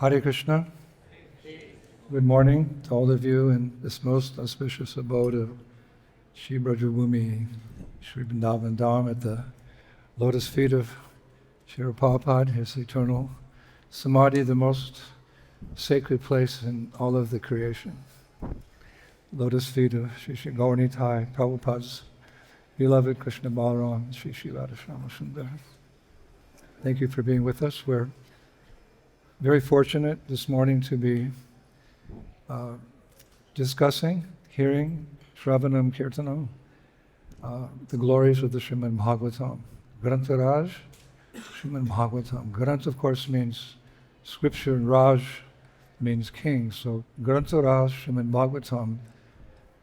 Hare Krishna. Good morning to all of you in this most auspicious abode of Sri Brajabhumi, Sri Vrindavan Dham, at the lotus feet of Sri Prabhupada, his eternal samadhi, the most sacred place in all of the creation. Lotus feet of Sri Sri Gauranitai, Prabhupada's beloved Krishna Balaram, Sri Sri Radharshama Sundar. Thank you for being with us. We're very fortunate this morning to be discussing, hearing, Shravanam Kirtanam, the glories of the Srimad Bhagavatam. Grantaraj, Srimad Bhagavatam. Grant, of course, means scripture, and Raj means king. So Grantaraj, Srimad Bhagavatam,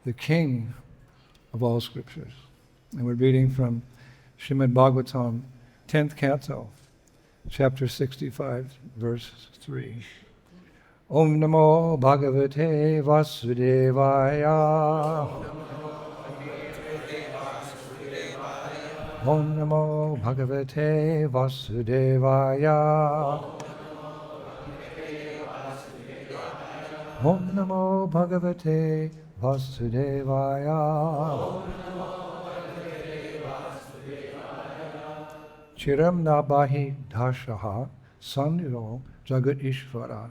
the king of all scriptures. And we're reading from Srimad Bhagavatam, 10th canto, chapter 65, verse 3. Om Namo Bhagavate Vasudevaya. Om Namo Bhagavate Vasudevaya. Om Namo Bhagavate Vasudevaya. Chiram Nabahi Dhashaha Saniro Jagat Ishvara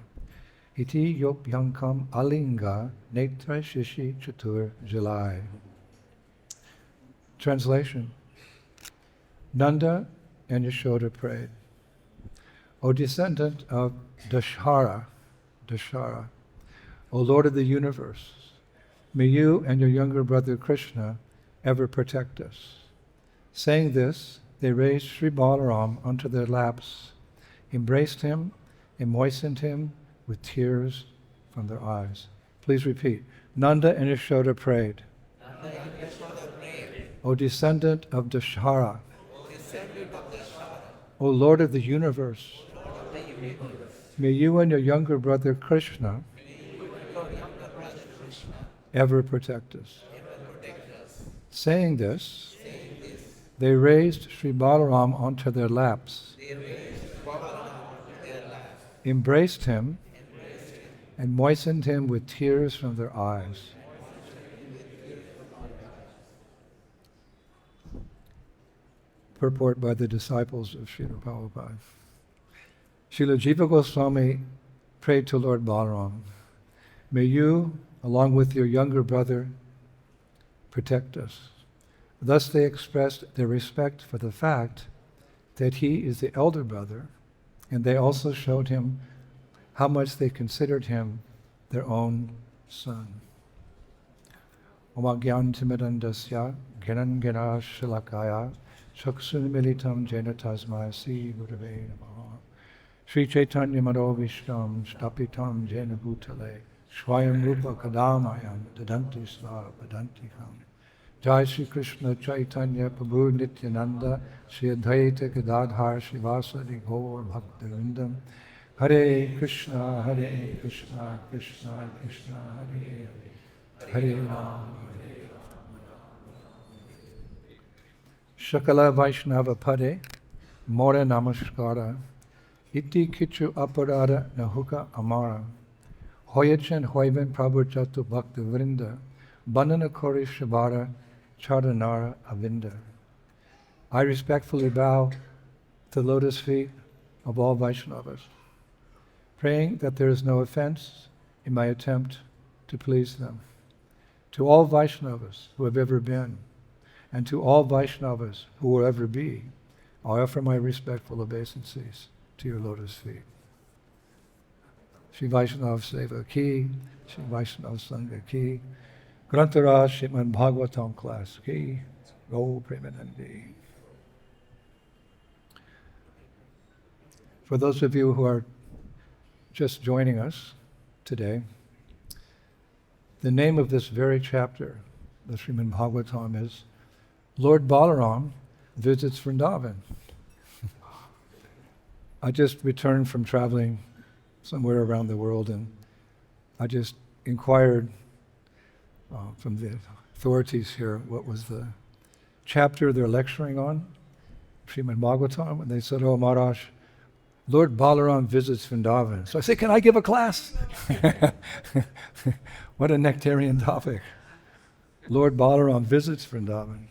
Iti Yopyankam Alinga Netra Shishi Chatur Jalai. Translation. Nanda and Yashoda prayed, O descendant of Dashara, O Lord of the universe, may you and your younger brother Krishna ever protect us. Saying this, they raised Sri Balaram onto their laps, embraced him, and moistened him with tears from their eyes. Please repeat. Nanda and Yashoda prayed. O descendant of Dashara, O Lord of the universe, may you and your younger brother Krishna ever protect us. Saying this, they raised Sri Balaram onto their laps, embraced him, and moistened him with tears from their eyes. Purport by the disciples of Srila Prabhupada. Srila Jiva Goswami prayed to Lord Balaram, may you, along with your younger brother, protect us. Thus they expressed their respect for the fact that he is the elder brother, and they also showed him how much they considered him their own son. Omagyantimidandasya gyanan gyana shilakaya chaksun militam jena tasmaya si gurave namaha. Sri Chaitanya Mado Vishtam Stapitam Jena Bhutale Swayam Rupa Kadamayam Dadanti Sva Badantikam. Jai Sri Krishna Chaitanya Prabhu Nityananda Sri Advaita Gadadhar Srivasadi Gaur Bhaktivinoda. Hare Krishna, Krishna Krishna, Hare Hare, Hare Rama, Hare Rama. Shakala Vaishnava Pade, Mora Namaskara, Iti Kichu Aparada Nahuka Amara, Hoyachan Hoivan Prabhuchatu Bhakta Vrinda, Bandana Kori Shabara, Charanara Avinda. I respectfully bow to the lotus feet of all Vaishnavas, praying that there is no offense in my attempt to please them. To all Vaishnavas who have ever been, and to all Vaishnavas who will ever be, I offer my respectful obeisances to your lotus feet. Shri Vaishnava Seva Ki, Shri Vaishnava Sangha Ki, Grantaraj Srimad Bhagavatam class Ki, Go Premanandi. For those of you who are just joining us today, the name of this very chapter, the Srimad Bhagavatam, is Lord Balaram Visits Vrindavan. I just returned from traveling somewhere around the world, and I just inquired from the authorities here what was the chapter they're lecturing on, Srimad Bhagavatam, and they said, oh Maharaj, Lord Balaram Visits Vrindavan. So I say, can I give a class? What a nectarian topic. Lord Balaram Visits Vrindavan.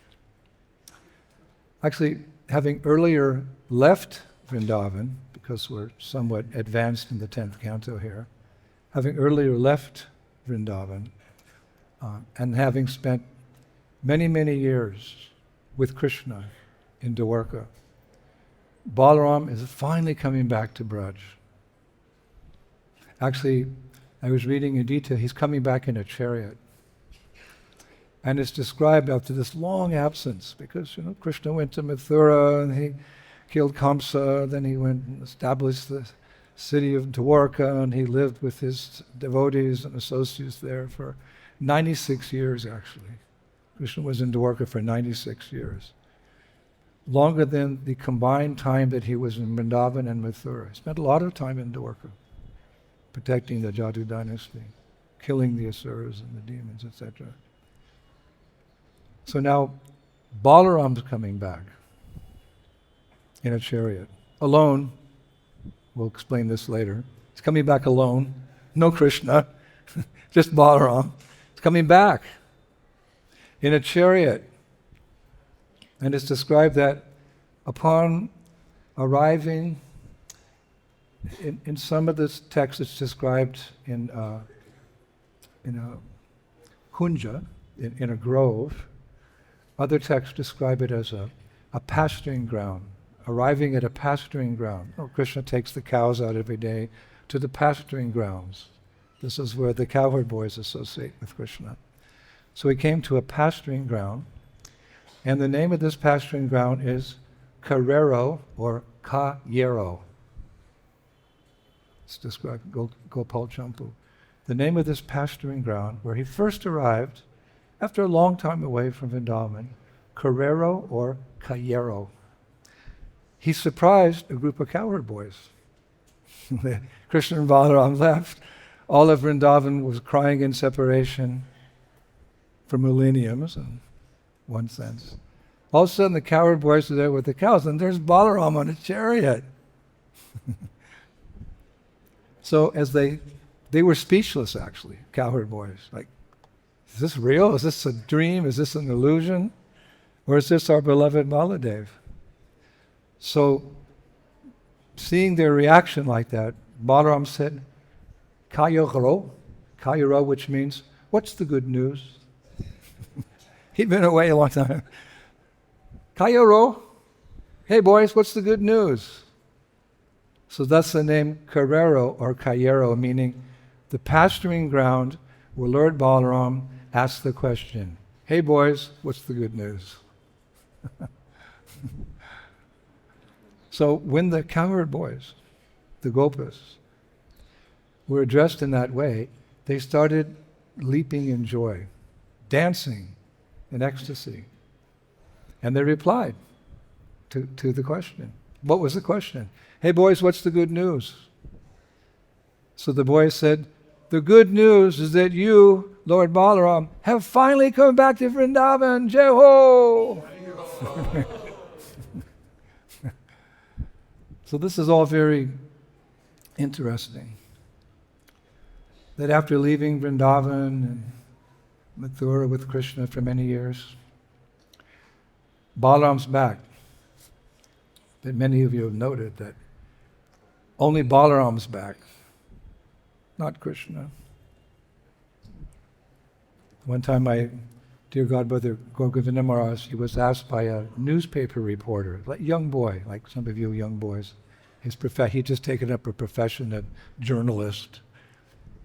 Actually, having earlier left Vrindavan, because we're somewhat advanced in the 10th canto here, having earlier left Vrindavan, and having spent many, many years with Krishna in Dwarka, Balaram is finally coming back to Braj. Actually, I was reading in detail, he's coming back in a chariot. And it's described after this long absence, because Krishna went to Mathura and he killed Kamsa, then he went and established the city of Dwarka, and he lived with his devotees and associates there for 96 years actually. Krishna was in Dwarka for 96 years. Longer than the combined time that he was in Vrindavan and Mathura. He spent a lot of time in Dwarka, protecting the Jatu dynasty, killing the asuras and the demons, etc. So now Balaram's coming back in a chariot, alone. We'll explain this later. He's coming back alone, no Krishna, just Balaram. He's coming back in a chariot. And it's described that upon arriving, in some of this text it's described in a kunja, in a grove. Other texts describe it as a pasturing ground, arriving at a pasturing ground. Krishna takes the cows out every day to the pasturing grounds. This is where the cowherd boys associate with Krishna. So he came to a pasturing ground, and the name of this pasturing ground is Karero or Kayero. It's described Gopal Champu. The name of this pasturing ground, where he first arrived after a long time away from Vrindavan, Karero or Kayero. He surprised a group of cowherd boys. Krishna and Balaram left. All of Vrindavan was crying in separation for millenniums, in one sense. All of a sudden the cowherd boys are there with the cows, and there's Balaram on a chariot. So as they were speechless actually, cowherd boys, like, is this real? Is this a dream? Is this an illusion? Or is this our beloved Baladev? So, seeing their reaction like that, Balaram said, Kayero, which means, what's the good news? He'd been away a long time. Kayero, hey boys, what's the good news? So that's the name Karero or Kayero, meaning the pasturing ground where Lord Balaram asked the question, hey boys, what's the good news? So when the cowherd boys, the gopas, were addressed in that way, they started leaping in joy, dancing in ecstasy. And they replied to the question. What was the question? Hey boys, what's the good news? So the boys said, the good news is that you, Lord Balaram, have finally come back to Vrindavan. Jai Ho! So this is all very interesting. That after leaving Vrindavan and Mathura with Krishna for many years, Balaram's back. But many of you have noted that only Balaram's back, not Krishna. One time my dear godbrother Govinda Maharaj, he was asked by a newspaper reporter, like young boy, like some of you young boys, he'd just taken up a profession of journalist,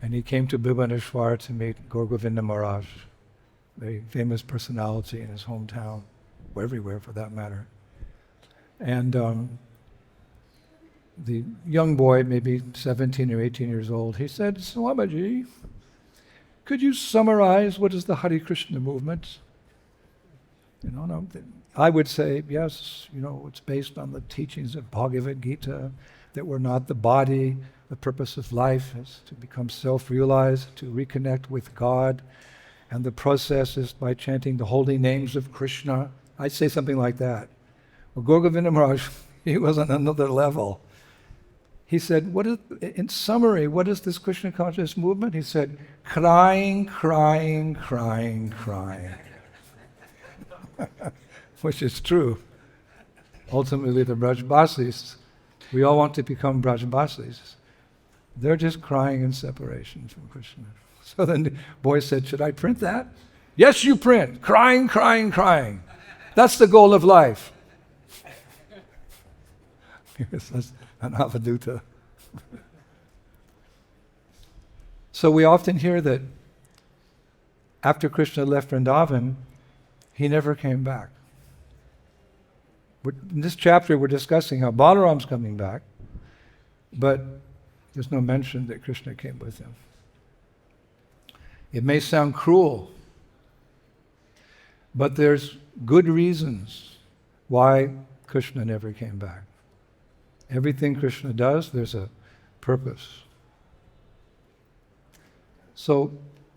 and he came to Bhubaneswar to meet Govinda Maharaj, a very famous personality in his hometown, or everywhere for that matter. And the young boy, maybe 17 or 18 years old, he said, Swamiji, could you summarize what is the Hare Krishna movement? I would say, yes, it's based on the teachings of Bhagavad Gita, that we're not the body. The purpose of life is to become self-realized, to reconnect with God, and the process is by chanting the holy names of Krishna. I'd say something like that. Well, Govinda Maharaj, he was on another level. he said, in summary, what is this Krishna consciousness movement? He said, crying, crying, crying, crying. Which is true. Ultimately, the Brajbasis, we all want to become Brajbasis. They're just crying in separation from Krishna. So then the boy said, should I print that? Yes, you print. Crying, crying, crying. That's the goal of life. That's an avaduta. So we often hear that after Krishna left Vrindavan, he never came back. In this chapter, we're discussing how Balaram's coming back, but there's no mention that Krishna came with him. It may sound cruel, but there's good reasons why Krishna never came back. Everything Krishna does, there's a purpose. So,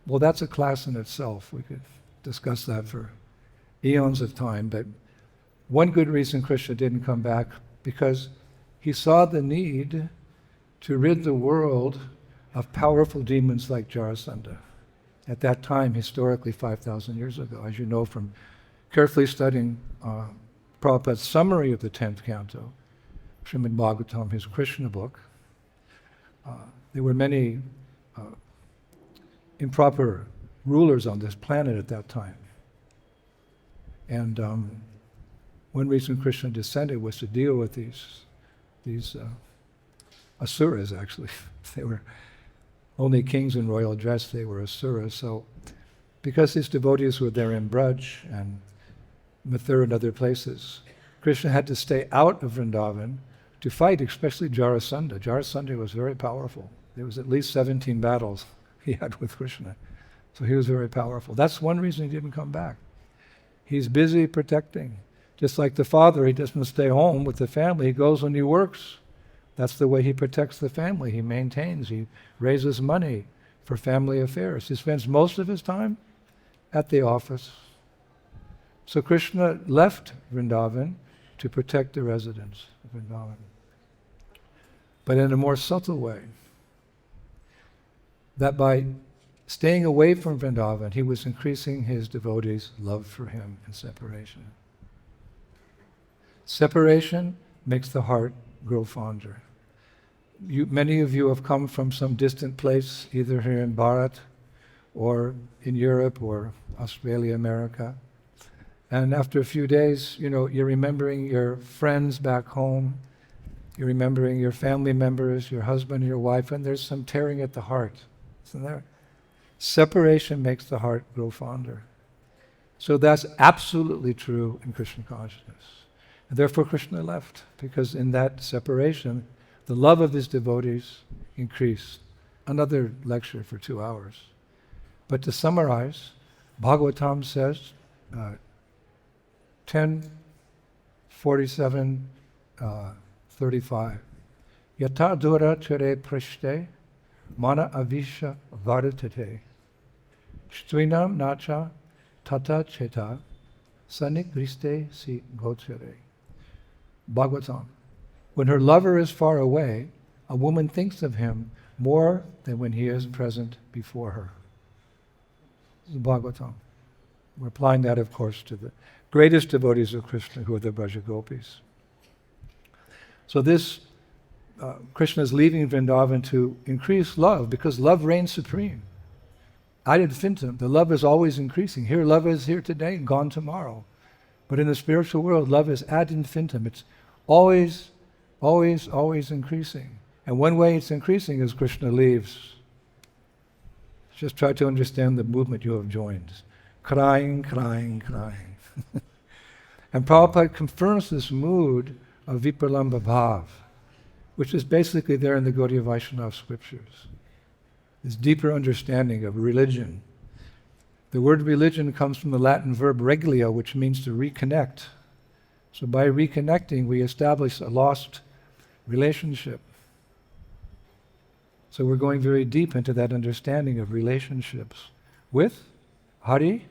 well, that's a class in itself. We could discuss that for eons of time, but one good reason Krishna didn't come back, because he saw the need to rid the world of powerful demons like Jarasandha. At that time, historically 5,000 years ago, as you know from carefully studying Prabhupada's summary of the 10th canto, Srimad Bhagavatam, his Krishna book, there were many improper rulers on this planet at that time. And one reason Krishna descended was to deal with these asuras, actually. They were only kings in royal dress, they were asuras. So because his devotees were there in Braj and Mathura and other places, Krishna had to stay out of Vrindavan to fight, especially Jarasandha. Jarasandha was very powerful. There was at least 17 battles he had with Krishna. So he was very powerful. That's one reason he didn't come back. He's busy protecting. Just like the father, he doesn't stay home with the family. He goes when he works. That's the way he protects the family. He maintains, he raises money for family affairs. He spends most of his time at the office. So Krishna left Vrindavan to protect the residents of Vrindavan, but in a more subtle way. That by staying away from Vrindavan, he was increasing his devotees' love for him in separation. Separation makes the heart grow fonder. Many of you have come from some distant place, either here in Bharat or in Europe or Australia, America. And after a few days, you're remembering your friends back home, you're remembering your family members, your husband, your wife, and there's some tearing at the heart. Isn't there? Separation makes the heart grow fonder. So that's absolutely true in Krishna consciousness. And therefore Krishna left, because in that separation, the love of his devotees increased. Another lecture for 2 hours. But to summarize, Bhagavatam says, 10:47, 35. Yata dura ture prishte, mana avisha varatate, shtrinam nacha tata cheta, sanikriste si gotere. Bhagavatam. When her lover is far away, a woman thinks of him more than when he is present before her. This is Bhagavatam. We're applying that, of course, to the greatest devotees of Krishna, who are the Vraja gopis. So this, Krishna is leaving Vrindavan to increase love, because love reigns supreme. Ad infinitum, the love is always increasing. Here, love is here today and gone tomorrow. But in the spiritual world, love is ad infinitum. It's always, always, always increasing. And one way it's increasing is Krishna leaves. Just try to understand the movement you have joined. Crying, crying, crying. And Prabhupada confirms this mood of Vipralamba Bhav, which is basically there in the Gaudiya Vaishnava scriptures. This deeper understanding of religion. The word religion comes from the Latin verb reglio, which means to reconnect. So by reconnecting, we establish a lost relationship. So we're going very deep into that understanding of relationships with Hari,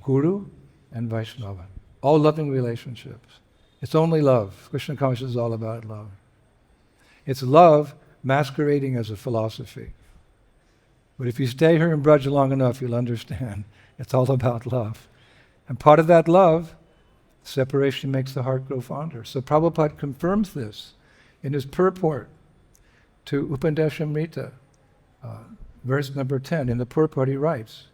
Guru, and Vaishnava. All loving relationships. It's only love. Krishna consciousness is all about love. It's love masquerading as a philosophy. But if you stay here in Vraja long enough, you'll understand. It's all about love. And part of that love, separation makes the heart grow fonder. So Prabhupada confirms this in his purport to Upadeshamrita, verse number 10. In the purport he writes,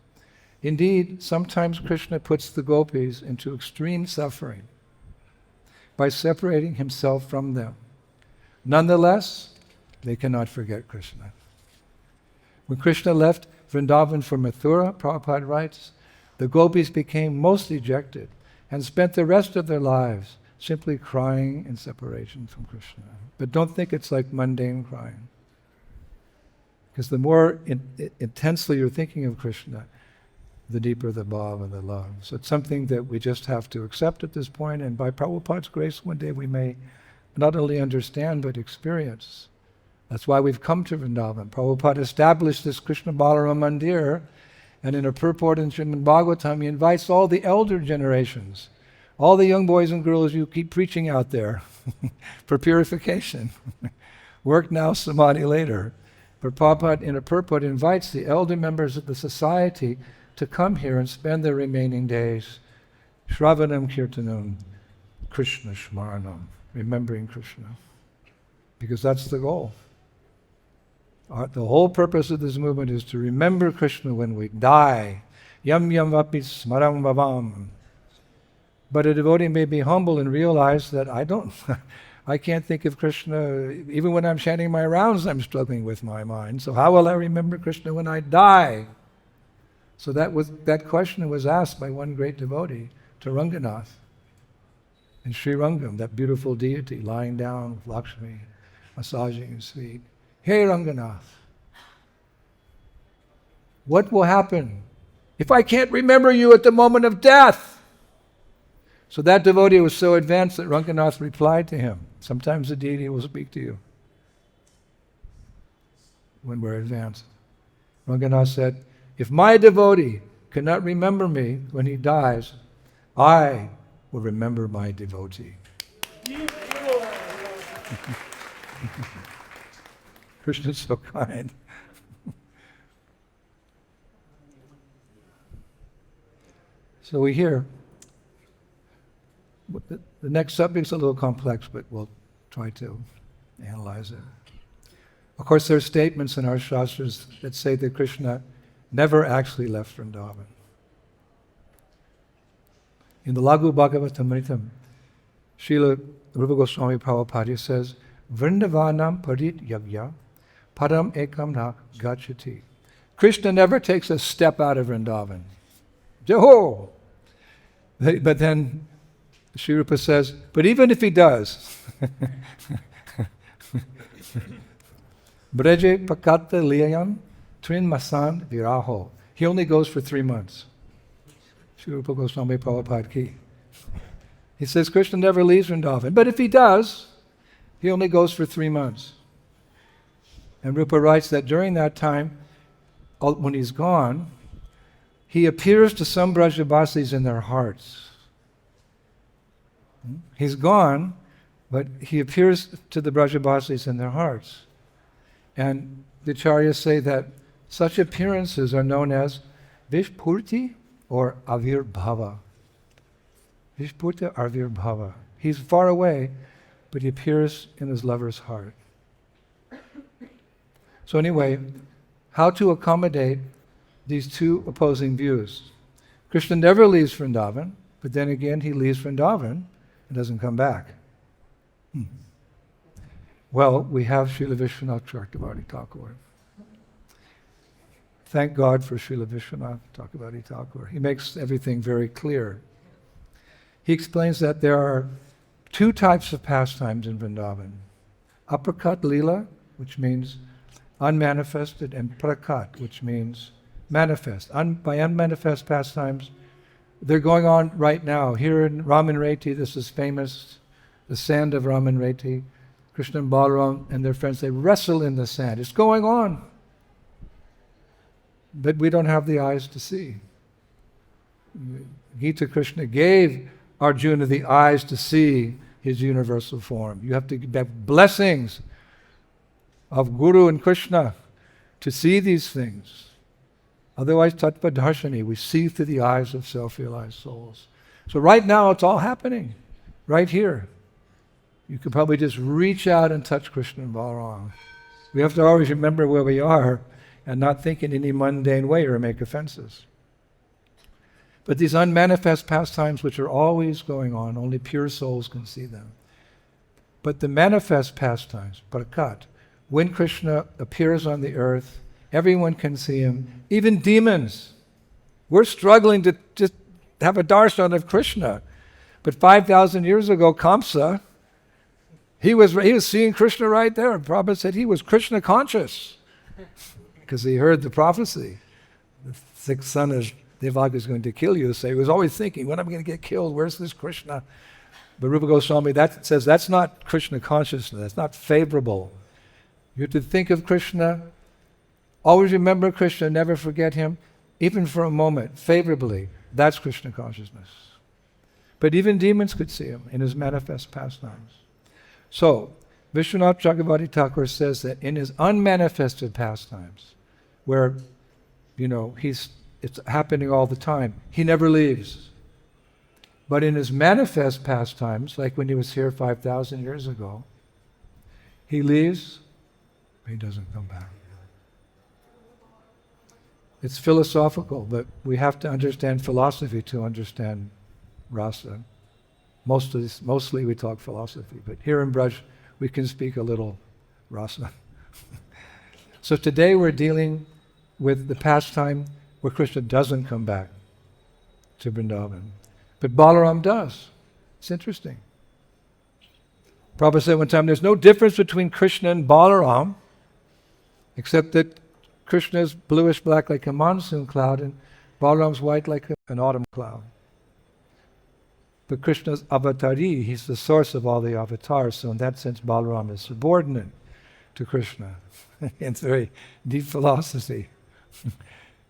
indeed, sometimes Krishna puts the gopis into extreme suffering by separating himself from them. Nonetheless, they cannot forget Krishna. When Krishna left Vrindavan for Mathura, Prabhupada writes, the gopis became most dejected and spent the rest of their lives simply crying in separation from Krishna. But don't think it's like mundane crying. Because the more intensely you're thinking of Krishna, the deeper the bhava and the love. So it's something that we just have to accept at this point, and by Prabhupada's grace, one day we may not only understand but experience. That's why we've come to Vrindavan. Prabhupada established this Krishna Balaram Mandir, and in a purport in Srimad Bhagavatam, he invites all the elder generations, all the young boys and girls you keep preaching out there for purification. Work now, samadhi later. But Prabhupada in a purport invites the elder members of the society to come here and spend their remaining days Shravanam Kirtanam, Krishna Shmaranam, remembering Krishna. Because that's the goal. The whole purpose of this movement is to remember Krishna when we die. Yam yam vapi smaram vavam. But a devotee may be humble and realize that I can't think of Krishna, even when I'm chanting my rounds, I'm struggling with my mind. So how will I remember Krishna when I die? So that question was asked by one great devotee to Ranganath in Sri Rangam, that beautiful deity lying down with Lakshmi, massaging his feet. Hey Ranganath, what will happen if I can't remember you at the moment of death? So that devotee was so advanced that Ranganath replied to him, sometimes the deity will speak to you when we're advanced. Ranganath said, if my devotee cannot remember me when he dies, I will remember my devotee. Krishna is so kind. So we hear, the next subject's a little complex, but we'll try to analyze it. Of course, there are statements in our shastras that say that Krishna never actually left Vrindavan. In the Laghu Bhagavatamritam, Srila Rupa Goswami Prabhupada says, Vrindavanam parit yagya param ekam na gachati. Krishna never takes a step out of Vrindavan. Jeho! But then Sri Rupa says, but even if he does, Breje pakata liyam trin masan viraho. He only goes for 3 months. Sri Rupa Goswami Prabhupada ki. He says Krishna never leaves Vrindavan. But if he does, he only goes for 3 months. And Rupa writes that during that time, when he's gone, he appears to some Brajabasis in their hearts. He's gone, but he appears to the Brajabasis in their hearts. And the acharyas say that such appearances are known as Vishpurti or Avirbhava. Vishpurti Avirbhava. He's far away, but he appears in his lover's heart. So anyway, how to accommodate these two opposing views? Krishna never leaves Vrindavan, but then again he leaves Vrindavan and doesn't come back. Well, we have Srila Vishwanath Chakravarti Thakur. Thank God for Srila Vishwanath Chakravarti Thakur. He makes everything very clear. He explains that there are two types of pastimes in Vrindavan. Aprakat Leela, which means unmanifested, and prakat, which means manifest. By unmanifest pastimes, they're going on right now. Here in Ramanreti, this is famous, the sand of Ramanreti. Krishna and Balaram and their friends, they wrestle in the sand. It's going on. But we don't have the eyes to see. Gita Krishna gave Arjuna the eyes to see his universal form. You have to have blessings of Guru and Krishna to see these things. Otherwise, tattva darshani, we see through the eyes of self-realized souls. So right now, it's all happening, right here. You could probably just reach out and touch Krishna and Balaram. We have to always remember where we are and not think in any mundane way or make offenses. But these unmanifest pastimes which are always going on, only pure souls can see them. But the manifest pastimes, prakat, when Krishna appears on the earth, everyone can see him, even demons. We're struggling to just have a darshan of Krishna. But 5,000 years ago, Kamsa, he was seeing Krishna right there. Prabhupada said he was Krishna conscious because he heard the prophecy. The sixth son of Devaka is going to kill you. So he was always thinking, when am I going to get killed? Where's this Krishna? But Rupa Goswami says that's not Krishna consciousness. That's not favorable. You have to think of Krishna. Always remember Krishna. Never forget him. Even for a moment, favorably. That's Krishna consciousness. But even demons could see him in his manifest pastimes. So, Vishwanath Chakravarti Thakur says that in his unmanifested pastimes, where, it's happening all the time, he never leaves. But in his manifest pastimes, like when he was here 5,000 years ago, he leaves, but he doesn't come back. It's philosophical, but we have to understand philosophy to understand rasa. Mostly we talk philosophy, but here in Braj, we can speak a little rasa. So today we're dealing with the pastime where Krishna doesn't come back to Vrindavan. But Balaram does. It's interesting. Prabhupada said one time, there's no difference between Krishna and Balaram, except that Krishna is bluish-black like a monsoon cloud, and Balaram's white like an autumn cloud. But Krishna's avatari, he's the source of all the avatars, so in that sense Balaram is subordinate to Krishna. It's very deep philosophy.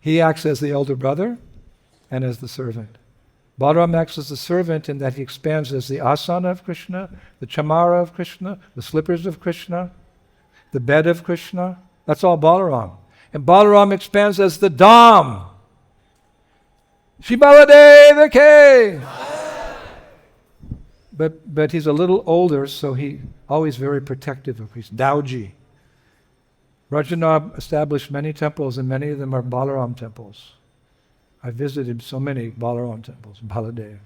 He acts as the elder brother and as the servant. Balaram acts as the servant in that he expands as the asana of Krishna, the chamara of Krishna, the slippers of Krishna, the bed of Krishna. That's all Balaram. And Balaram expands as the dham. Shri Baladeva Ke! But he's a little older, so he's always very protective of Krishna. Dauji. Rajanab established many temples, and many of them are Balaram temples. I visited so many Balaram temples, Baladev,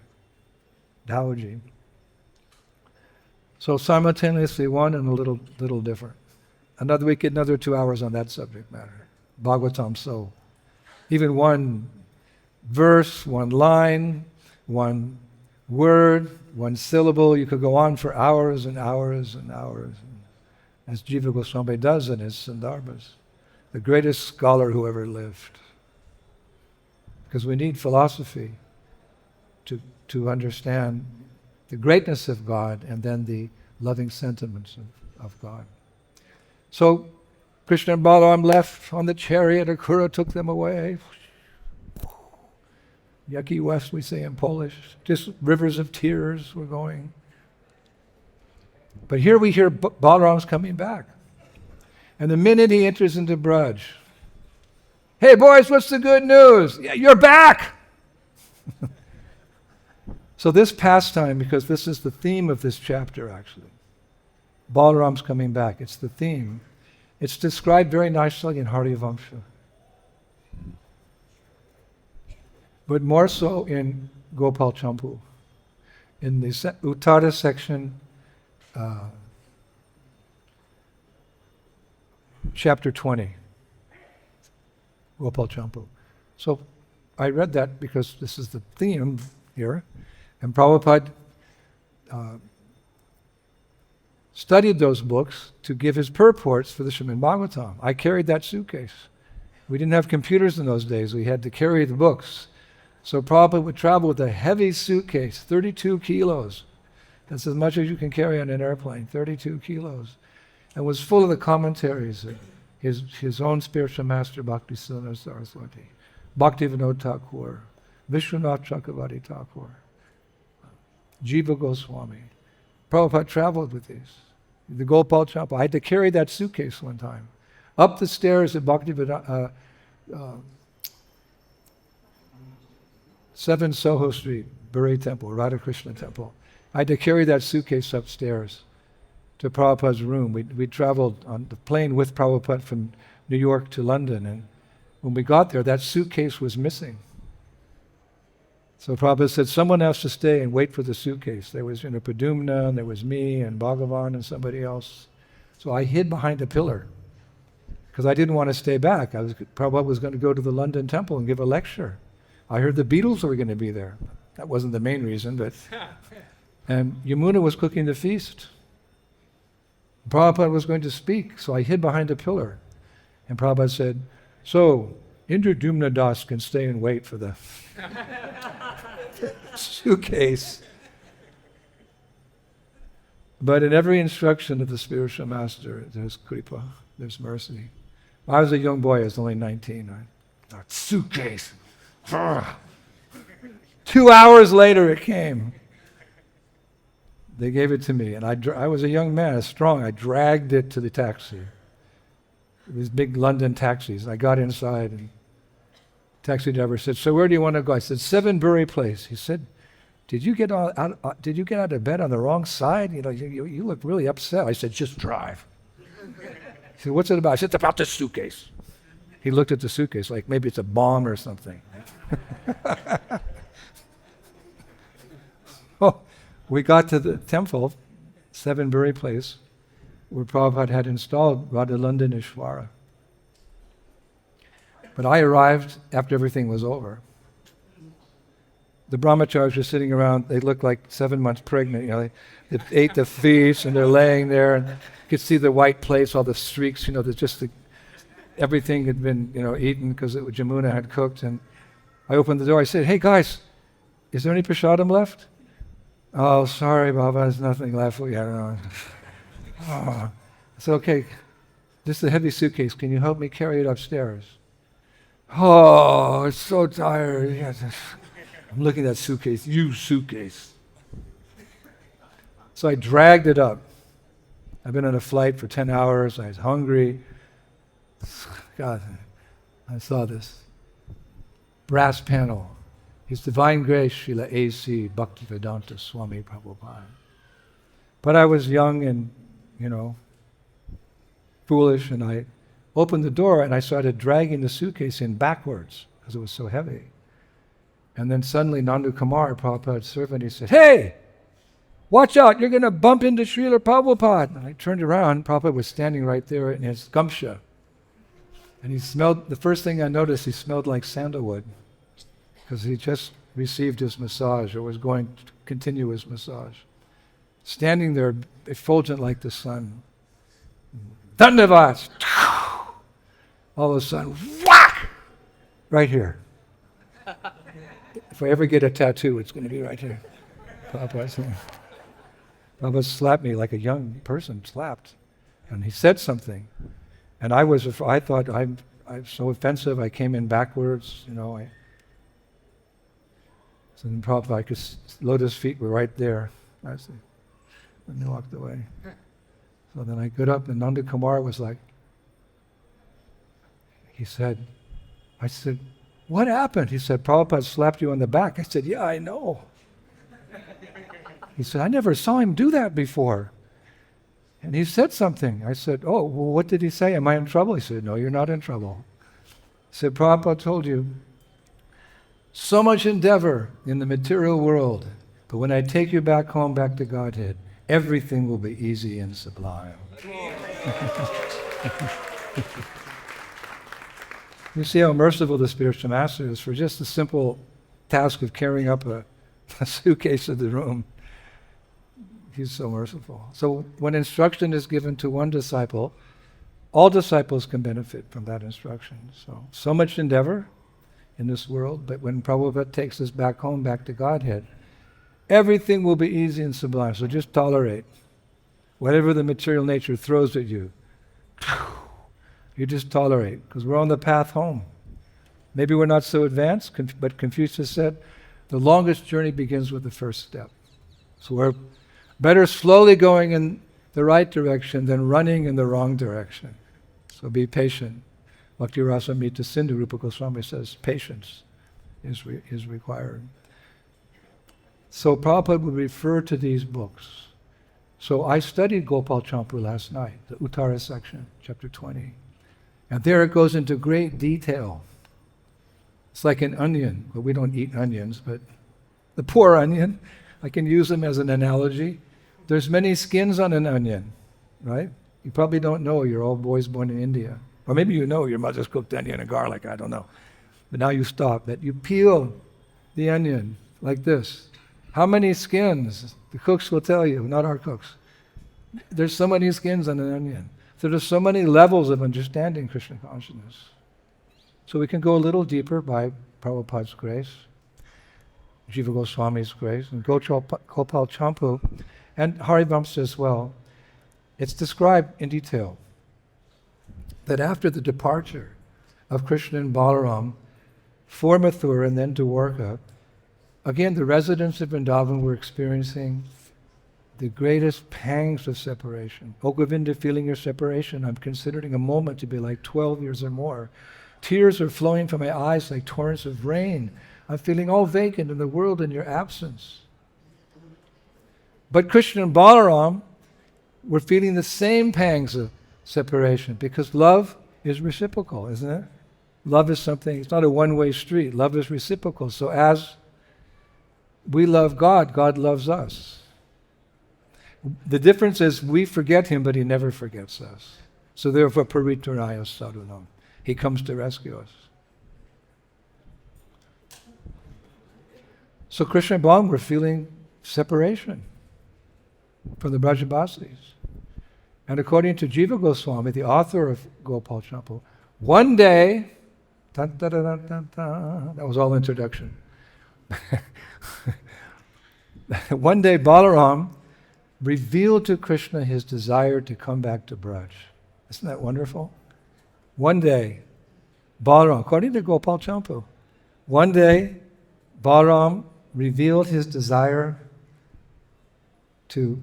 Dauji. So simultaneously one and a little different. We get another 2 hours on that subject matter. Bhagavatam, so even one verse, one line, one word, one syllable, you could go on for hours and hours and hours, as Jiva Goswami does in his Sandarbhas, the greatest scholar who ever lived. Because we need philosophy to understand the greatness of God and then the loving sentiments of God. So Krishna and Balaram left on the chariot, Akura took them away. Jaki West, we say in Polish. Just rivers of tears were going. But here we hear Balaram's coming back. And the minute he enters into Braj, hey boys, what's the good news? Yeah, you're back! So this pastime, because this is the theme of this chapter actually, Balaram's coming back, it's the theme. It's described very nicely in Harivamsha. But more so in Gopal Champu. In the Uttara section, chapter 20, Gopal Champu. So I read that because this is the theme here, and Prabhupada studied those books to give his purports for the Srimad Bhagavatam. I carried that suitcase. We didn't have computers in those days. We had to carry the books. So Prabhupada would travel with a heavy suitcase, 32 kilos. That's as much as you can carry on an airplane, 32 kilos. And was full of the commentaries of his own spiritual master, Bhakti Siddhanta Saraswati, Bhaktivinoda Thakur, Vishwanath Chakravarti Thakur, Jiva Goswami. Prabhupada traveled with these. the Gopal temple. I had to carry that suitcase one time. Up the stairs at 7 Soho Street, Bury Temple, Radha Krishna Temple. I had to carry that suitcase upstairs to Prabhupada's room. We traveled on the plane with Prabhupada from New York to London, and when we got there, that suitcase was missing. So Prabhupada said, someone has to stay and wait for the suitcase. There was Padumna, and there was me, and Bhagavan, and somebody else. So I hid behind a pillar, because I didn't want to stay back. Prabhupada was going to go to the London temple and give a lecture. I heard the Beatles were going to be there. That wasn't the main reason, but... And Yamuna was cooking the feast. Prabhupada was going to speak, so I hid behind a pillar. And Prabhupada said, so, Indradyumna Das can stay and wait for the suitcase. But in every instruction of the spiritual master, there's kripa, there's mercy. I was a young boy, I was only 19. That suitcase. 2 hours later it came. They gave it to me, and I was a young man, I was strong. I dragged it to the taxi. These big London taxis. I got inside, and the taxi driver said, so where do you want to go? I said, 7 Bury Place. He said, did you get out of bed on the wrong side? You look really upset. I said, just drive. He said, what's it about? I said, it's about this suitcase. He looked at the suitcase like maybe it's a bomb or something. We got to the temple, 7 Bury Place, where Prabhupada had installed Radha Ishvara. But I arrived after everything was over. The brahmacharis were sitting around, they looked like 7 months pregnant, they ate the feast and they're laying there, and you could see the white plates, all the streaks, everything had been, eaten because Jamuna had cooked. And I opened the door, I said, hey guys, is there any prasadam left? Oh, sorry, Baba, there's nothing left. I said, okay, this is a heavy suitcase. Can you help me carry it upstairs? Oh, it's so tired. Yes. I'm looking at that suitcase. You suitcase. So I dragged it up. I've been on a flight for 10 hours. I was hungry. God, I saw this. Brass panel. His Divine Grace, Srila A.C. Bhaktivedanta Swami Prabhupada. But I was young and, foolish, and I opened the door and I started dragging the suitcase in backwards because it was so heavy. And then suddenly Nandu Kumar, Prabhupada's servant, he said, hey, watch out, you're going to bump into Srila Prabhupada. And I turned around, Prabhupada was standing right there in his gamsha. And the first thing I noticed, he smelled like sandalwood, because he just received his massage or was going to continue his massage. Standing there, effulgent like the sun. Dandavats! All of a sudden, whack! Right here. If I ever get a tattoo, it's going to be right here. Prabhupada slapped me like a young person slapped. And he said something. And I thought, I'm so offensive, I came in backwards, So then Prabhupada, lotus feet were right there. I see. And he walked away. So then I got up, and Nanda Kumar was like, I said, what happened? He said, Prabhupada slapped you on the back. I said, yeah, I know. He said, I never saw him do that before. And he said something. I said, oh, well, what did he say? Am I in trouble? He said, no, you're not in trouble. He said, Prabhupada told you, so much endeavor in the material world, but when I take you back home, back to Godhead, everything will be easy and sublime. You see how merciful the spiritual master is for just the simple task of carrying up a suitcase to the room. He's so merciful. So when instruction is given to one disciple, all disciples can benefit from that instruction. So much endeavor in this world, but when Prabhupada takes us back home, back to Godhead, everything will be easy and sublime. So just tolerate. Whatever the material nature throws at you, you just tolerate, because we're on the path home. Maybe we're not so advanced, but Confucius said, the longest journey begins with the first step. So we're better slowly going in the right direction than running in the wrong direction. So be patient. Bhakti Rasamrita Sindhu, Rupa Goswami says, patience is required. So Prabhupada would refer to these books. So I studied Gopal Champu last night, the Uttara section, chapter 20. And there it goes into great detail. It's like an onion. Well, we don't eat onions, but the poor onion, I can use them as an analogy. There's many skins on an onion, right? You probably don't know, you're all boys born in India. Or maybe you know your mother's cooked onion and garlic, I don't know. But now you stop. But you peel the onion like this. How many skins? The cooks will tell you, not our cooks. There's so many skins on an onion. So there's so many levels of understanding Krishna consciousness. So we can go a little deeper by Prabhupada's grace, Jiva Goswami's grace, and Gopal Champu, and Harivamsa as well. It's described in detail that after the departure of Krishna and Balaram for Mathura and then Dwarka, again the residents of Vrindavan were experiencing the greatest pangs of separation. O Govinda, feeling your separation, I'm considering a moment to be like 12 years or more. Tears are flowing from my eyes like torrents of rain. I'm feeling all vacant in the world in your absence. But Krishna and Balaram were feeling the same pangs of separation because love is reciprocal, isn't it? Love is something, it's not a one-way street. Love is reciprocal. So as we love God, God loves us. The difference is we forget him, but he never forgets us. So therefore, paritaraya sadhunam. He comes to rescue us. So Krishna and Balaram were feeling separation from the Brajabasis. And according to Jiva Goswami, the author of Gopal Champu, one day, dun, dun, dun, dun, dun, dun, that was all introduction. One day Balaram revealed to Krishna his desire to come back to Braj. Isn't that wonderful? One day, Balaram, according to Gopal Champu, one day Balaram revealed his desire to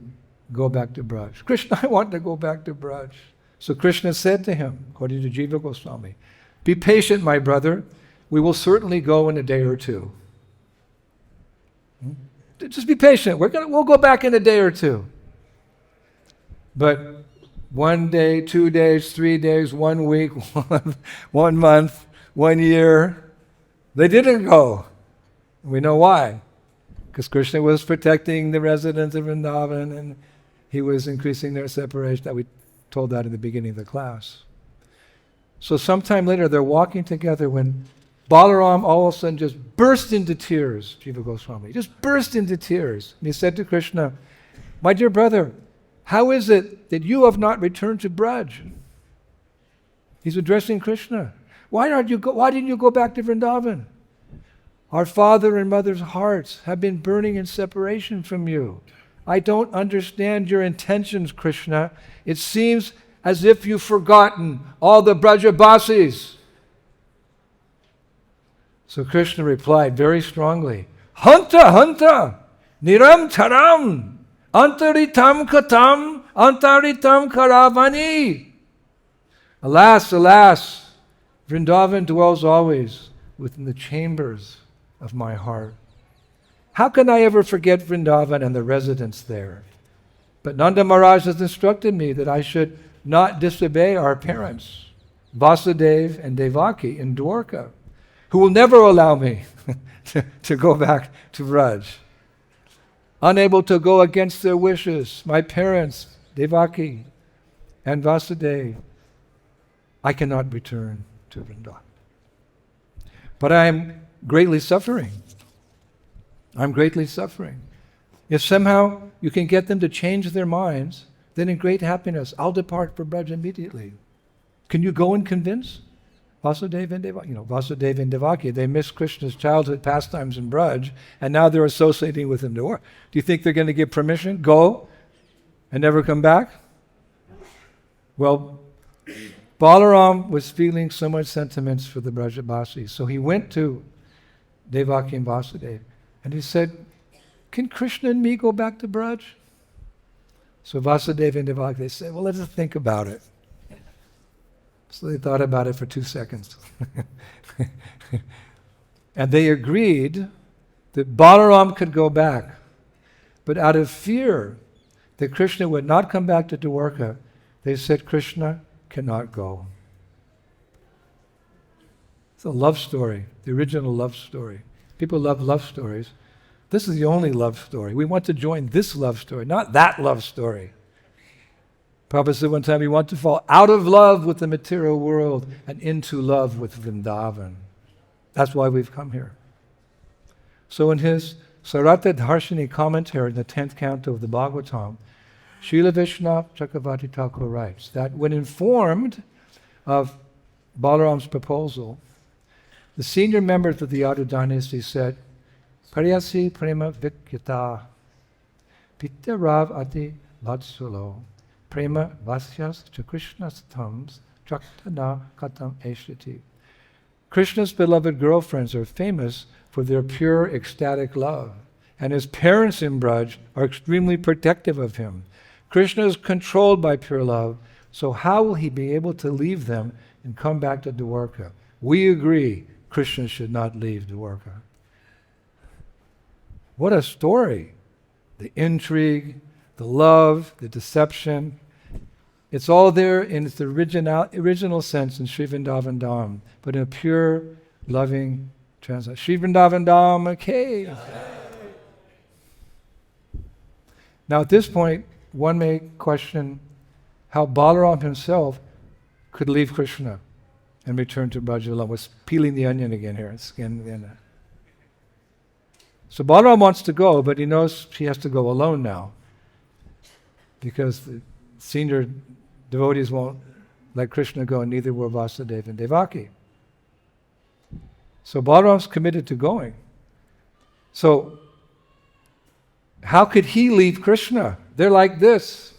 go back to Braj. Krishna, I want to go back to Braj. So Krishna said to him, according to Jiva Goswami, be patient, my brother. We will certainly go in a day or two. Just be patient. We'll go back in a day or two. But 1 day, 2 days, 3 days, 1 week, 1 month, 1 year, they didn't go. We know why. Because Krishna was protecting the residents of Vrindavan and he was increasing their separation. That we told that in the beginning of the class. So sometime later they're walking together when Balaram all of a sudden just burst into tears, Jiva Goswami, just burst into tears. And he said to Krishna, my dear brother, how is it that you have not returned to Braj? He's addressing Krishna. Why didn't you go back to Vrindavan? Our father and mother's hearts have been burning in separation from you. I don't understand your intentions, Krishna. It seems as if you've forgotten all the Brajabasis. So Krishna replied very strongly, Hanta, Hanta, Niram Taram, Antaritam Katam, Antaritam Karavani. Alas, alas, Vrindavan dwells always within the chambers of my heart. How can I ever forget Vrindavan and the residents there? But Nanda Maharaj has instructed me that I should not disobey our parents, Vasudeva and Devaki in Dwarka, who will never allow me to go back to Vraj. Unable to go against their wishes, my parents, Devaki and Vasudeva, I cannot return to Vrindavan. But I am greatly suffering. I'm greatly suffering. If somehow you can get them to change their minds, then in great happiness, I'll depart for Braj immediately. Can you go and convince Vasudeva and Devaki? Vasudeva and Devaki, they missed Krishna's childhood pastimes in Braj, and now they're associating with him to work. Do you think they're going to give permission? Go and never come back? Well, Balaram was feeling so much sentiments for the Brajabasis, so he went to Devaki and Vasudeva, and he said, can Krishna and me go back to Braj? So Vasudeva and Devaki, they said, well, let's think about it. So they thought about it for 2 seconds. And they agreed that Balaram could go back. But out of fear that Krishna would not come back to Dwarka, they said Krishna cannot go. It's a love story, the original love story. People love love stories. This is the only love story. We want to join this love story, not that love story. Prabhupada said one time, we want to fall out of love with the material world and into love with Vrindavan. That's why we've come here. So in his Sarata Dharshini commentary in the 10th canto of the Bhagavatam, Srila Vishnu Chakravarti Thakur writes that when informed of Balaram's proposal, the senior members of the Yadu dynasty said, Pariyasi prema vikyata pitya rav ati vatsulo prema vasyas cha Krishna's thumbs traktana katam eshiti. Krishna's beloved girlfriends are famous for their pure ecstatic love, and his parents in Braj are extremely protective of him. Krishna is controlled by pure love, so how will he be able to leave them and come back to Dwarka? We agree Krishna should not leave Dwarka. What a story. The intrigue, the love, the deception. It's all there in its original sense in Sri Vrindavan Dham, but in a pure, loving translation. Sri Vrindavan Dham, okay. Now at this point, one may question how Balaram himself could leave Krishna and return to Braj. We're peeling the onion again here. So Balaram wants to go, but he knows he has to go alone now, because the senior devotees won't let Krishna go, and neither will Vasudeva and Devaki. So Balaram's committed to going. So how could he leave Krishna? They're like this,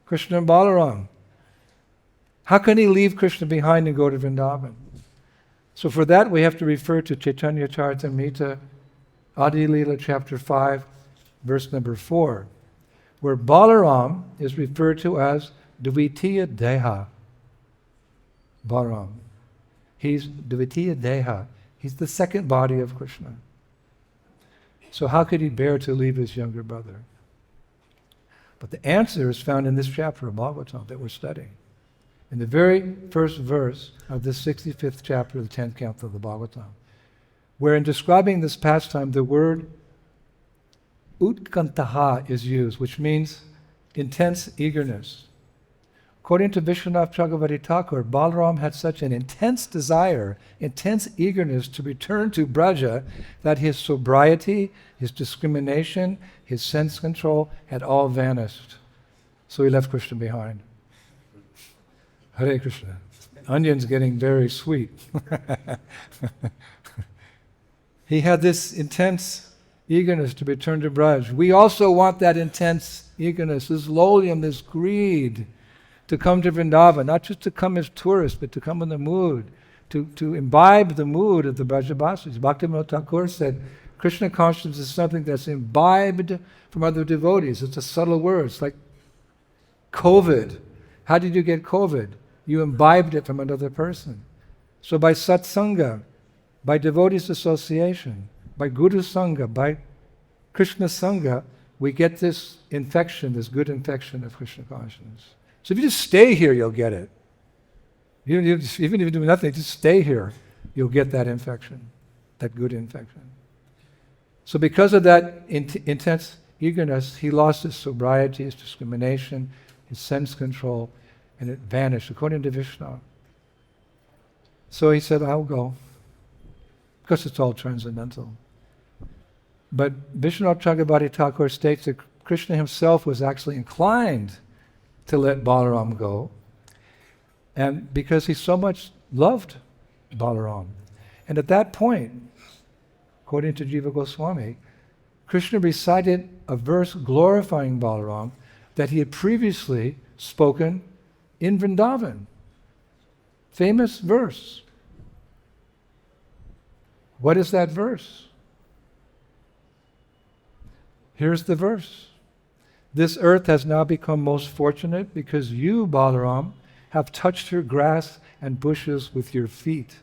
Krishna and Balaram. How can he leave Krishna behind and go to Vrindavan? So for that we have to refer to Chaitanya Charitamrita, Adi Leela chapter 5, verse number 4, where Balaram is referred to as Dvitiya Deha. Balaram. He's Dvitiya Deha. He's the second body of Krishna. So how could he bear to leave his younger brother? But the answer is found in this chapter of Bhagavatam that we're studying. In the very first verse of the 65th chapter of the 10th canto of the Bhagavatam, where in describing this pastime, the word utkantaha is used, which means intense eagerness. According to Vishwanath Chakravarti Thakur, Balaram had such an intense desire, intense eagerness to return to Vraja, that his sobriety, his discrimination, his sense control had all vanished. So he left Krishna behind. Hare Krishna. Onion's getting very sweet. He had this intense eagerness to return to Braj. We also want that intense eagerness, this lolium, this greed, to come to Vrindavan, not just to come as tourists, but to come in the mood, to imbibe the mood of the Brajavasis. Bhaktivinoda Thakur said, Krishna consciousness is something that's imbibed from other devotees. It's a subtle word. It's like COVID. How did you get COVID? You imbibed it from another person. So by satsanga, by devotees association, by Guru Sangha, by Krishna Sangha, we get this infection, this good infection of Krishna consciousness. So if you just stay here, you'll get it. Even if you do nothing, just stay here, you'll get that infection, that good infection. So because of that intense eagerness, he lost his sobriety, his discrimination, his sense control, and it vanished, according to Vishnu. So he said, I'll go, because it's all transcendental. But Vishwanath Chakravarti Thakur states that Krishna himself was actually inclined to let Balaram go, and because he so much loved Balaram. And at that point, according to Jiva Goswami, Krishna recited a verse glorifying Balaram that he had previously spoken in Vrindavan. Famous verse. What is that verse? Here's the verse. This earth has now become most fortunate because you, Balaram, have touched her grass and bushes with your feet,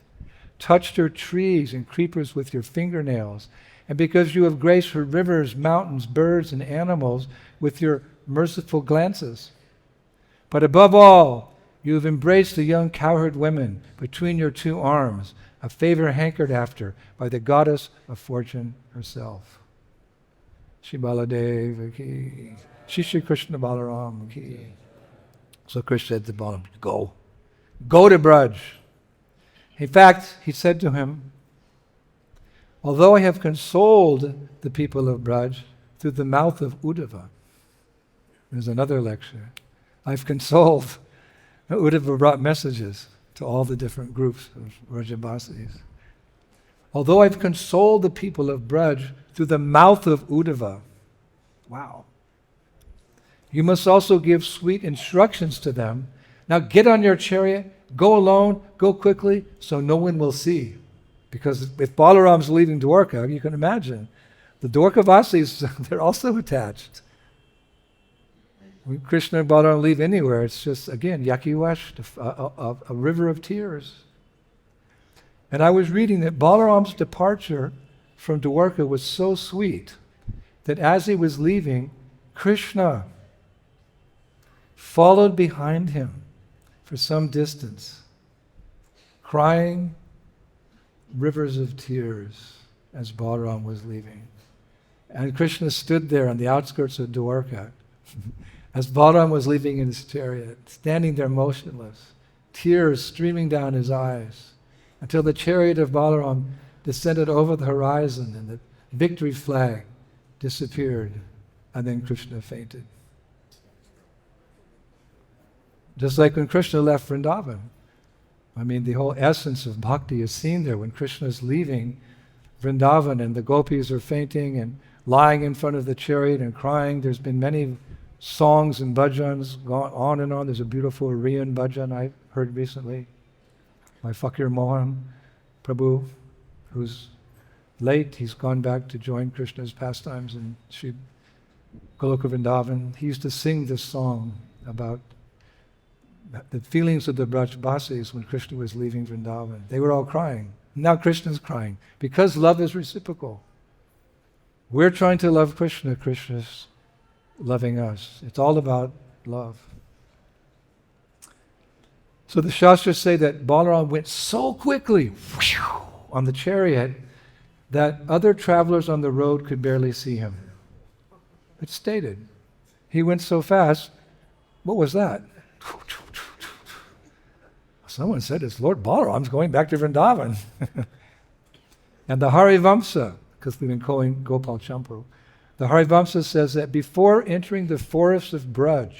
touched her trees and creepers with your fingernails, and because you have graced her rivers, mountains, birds, and animals with your merciful glances. But above all, you have embraced the young cowherd women between your two arms, a favor hankered after by the goddess of fortune herself. Shri Baladeva ki, Shri Krishna Balaram ki. So Krishna said to Balaram, go to Braj. In fact, he said to him, although I have consoled the people of Braj through the mouth of Uddhava, there's another lecture, I've consoled. Uddhava brought messages to all the different groups of Vrajabasis. Although I've consoled the people of Braj through the mouth of Uddhava, wow, you must also give sweet instructions to them. Now get on your chariot, go alone, go quickly, so no one will see. Because if Balaram's leaving Dwarka, you can imagine, the Dwarkavasis, they're also attached. When Krishna and Balaram leave anywhere, it's just, again, Yakiwash, a river of tears. And I was reading that Balaram's departure from Dwarka was so sweet that as he was leaving, Krishna followed behind him for some distance, crying rivers of tears as Balaram was leaving. And Krishna stood there on the outskirts of Dwarka as Balaram was leaving in his chariot, standing there motionless, tears streaming down his eyes, until the chariot of Balaram descended over the horizon and the victory flag disappeared, and then Krishna fainted. Just like when Krishna left Vrindavan. I mean, the whole essence of bhakti is seen there when Krishna is leaving Vrindavan and the gopis are fainting and lying in front of the chariot and crying. There's been many songs and bhajans gone on and on. There's a beautiful Aryan bhajan I heard recently by Fakir Mohan Prabhu, who's late. He's gone back to join Krishna's pastimes in Sri Goloka Vrindavan. He used to sing this song about the feelings of the Brajbasis when Krishna was leaving Vrindavan. They were all crying. Now Krishna's crying because love is reciprocal. We're trying to love Krishna. Krishna's loving us. It's all about love. So the Shastras say that Balaram went so quickly on the chariot that other travelers on the road could barely see him. It's stated. He went so fast. What was that? Someone said it's Lord Balaram's going back to Vrindavan. And the Harivamsa, because we've been calling Gopal Champu, the Harivamsa says that before entering the forests of Braj,